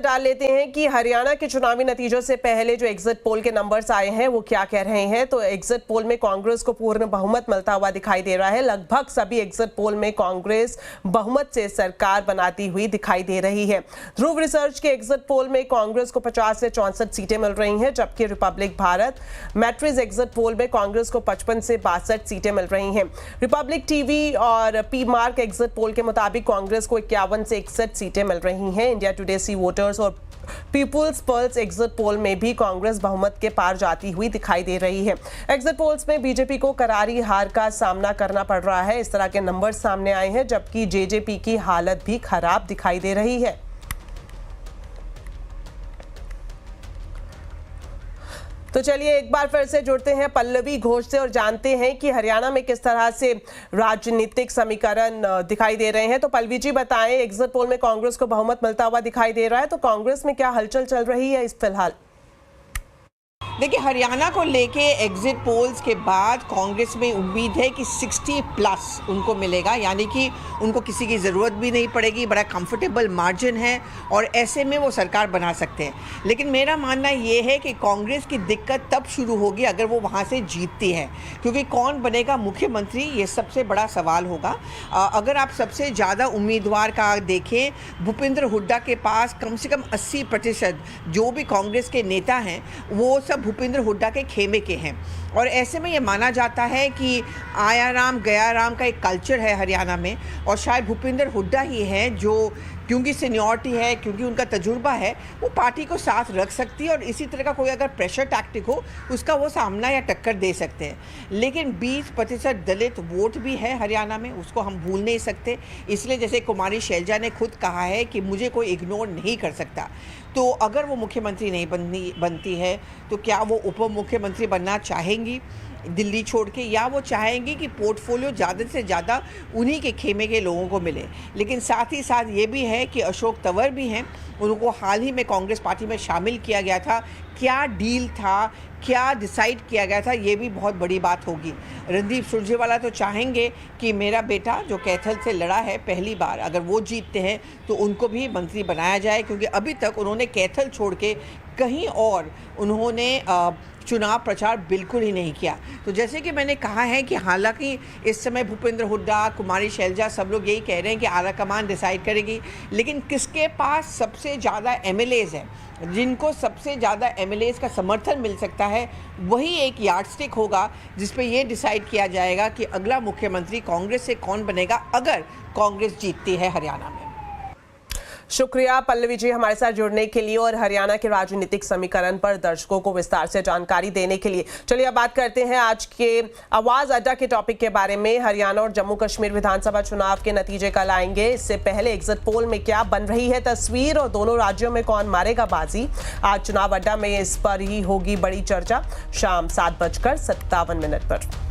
डाल लेते हैं कि हरियाणा के चुनावी नतीजों से पहले जो एग्जिट पोल के नंबर्स आए हैं वो क्या कह रहे हैं। तो एग्जिट पोल में कांग्रेस को पूर्ण बहुमत मिलता हुआ दिखाई दे रहा है। लगभग सभी एग्जिट पोल में कांग्रेस बहुमत से सरकार बनाती हुई दिखाई दे रही है। ध्रुव रिसर्च के एग्जिट पोल में कांग्रेस को 50 से 64 सीटें मिल रही हैं, जबकि Republic Bharat matrix exit poll में कांग्रेस को 55 से 62 सीटें मिल रही हैं। रिपब्लिक टीवी और पी मार्क एग्जिट पोल के मुताबिक कांग्रेस को 51 से 61 सीटें मिल रही हैं। इंडिया टुडे सी वोटर्स और पीपुल्स पल्स एग्जिट पोल में भी कांग्रेस बहुमत के पार जाती हुई दिखाई दे रही है। एग्जिट पोल्स में बीजेपी को करारी हार का सामना करना पड़ रहा है। इस तरह के नंबर सामने आए हैं, जबकि जेजेपी की हालत भी खराब दिखाई दे रही है। तो चलिए एक बार फिर से जुड़ते हैं पल्लवी घोष से और जानते हैं कि हरियाणा में किस तरह से राजनीतिक समीकरण दिखाई दे रहे हैं। तो पल्लवी जी बताएं, एग्जिट पोल में कांग्रेस को बहुमत मिलता हुआ दिखाई दे रहा है, तो कांग्रेस में क्या हलचल चल रही है इस फिलहाल? देखिए, हरियाणा को लेके एग्जिट पोल्स के बाद कांग्रेस में उम्मीद है कि 60+ उनको मिलेगा, यानी कि उनको किसी की ज़रूरत भी नहीं पड़ेगी, बड़ा कंफर्टेबल मार्जिन है और ऐसे में वो सरकार बना सकते हैं। लेकिन मेरा मानना ये है कि कांग्रेस की दिक्कत तब शुरू होगी अगर वो वहाँ से जीतती है, क्योंकि कौन बनेगा मुख्यमंत्री ये सबसे बड़ा सवाल होगा। अगर आप सबसे ज़्यादा उम्मीदवार का देखें, भूपेंद्र हुड्डा के पास कम से कम 80% जो भी कांग्रेस के नेता हैं वो सब भूपेंद्र हुड्डा के खेमे के हैं। और ऐसे में ये माना जाता है कि आया राम गया राम का एक कल्चर है हरियाणा में, और शायद भूपेंद्र हुड्डा ही हैं जो, क्योंकि सीनियरिटी है, क्योंकि उनका तजुर्बा है, वो पार्टी को साथ रख सकती है और इसी तरह का कोई अगर प्रेशर टैक्टिक हो उसका वो सामना या टक्कर दे सकते हैं। लेकिन 20% दलित वोट भी है हरियाणा में, उसको हम भूल नहीं सकते। इसलिए जैसे कुमारी शैलजा ने खुद कहा है कि मुझे कोई इग्नोर नहीं कर सकता। तो अगर वो मुख्यमंत्री नहीं बनती है तो क्या वो उप मुख्यमंत्री बनना चाहेंगी दिल्ली छोड़ के, या वो चाहेंगी कि पोर्टफोलियो ज़्यादा से ज़्यादा उन्हीं के खेमे के लोगों को मिले। लेकिन साथ ही साथ ये भी है कि अशोक तंवर भी हैं, उनको हाल ही में कांग्रेस पार्टी में शामिल किया गया था। क्या डील था, क्या डिसाइड किया गया था, ये भी बहुत बड़ी बात होगी। रणदीप सुरजेवाला तो चाहेंगे कि मेरा बेटा जो कैथल से लड़ा है पहली बार, अगर वो जीतते हैं तो उनको भी मंत्री बनाया जाए, क्योंकि अभी तक उन्होंने कैथल छोड़ के कहीं और उन्होंने चुनाव प्रचार बिल्कुल ही नहीं किया। तो जैसे कि मैंने कहा है कि हालांकि इस समय भूपेंद्र हुड्डा, कुमारी शैलजा सब लोग यही कह रहे हैं कि आला कमान डिसाइड करेगी, लेकिन किसके पास सबसे ज़्यादा एमएलएज है, जिनको सबसे ज़्यादा एमएलएज का समर्थन मिल सकता है, वही एक यार्डस्टिक होगा जिस पे ये डिसाइड किया जाएगा कि अगला मुख्यमंत्री कांग्रेस से कौन बनेगा अगर कांग्रेस जीतती है हरियाणा में। शुक्रिया पल्लवी जी हमारे साथ जुड़ने के लिए और हरियाणा के राजनीतिक समीकरण पर दर्शकों को विस्तार से जानकारी देने के लिए। चलिए अब बात करते हैं आज के आवाज अड्डा के टॉपिक के बारे में। हरियाणा और जम्मू कश्मीर विधानसभा चुनाव के नतीजे कल आएंगे। इससे पहले एग्जिट पोल में क्या बन रही है तस्वीर और दोनों राज्यों में कौन मारेगा बाजी, आज चुनाव अड्डा में इस पर ही होगी बड़ी चर्चा। शाम 7:57 पर।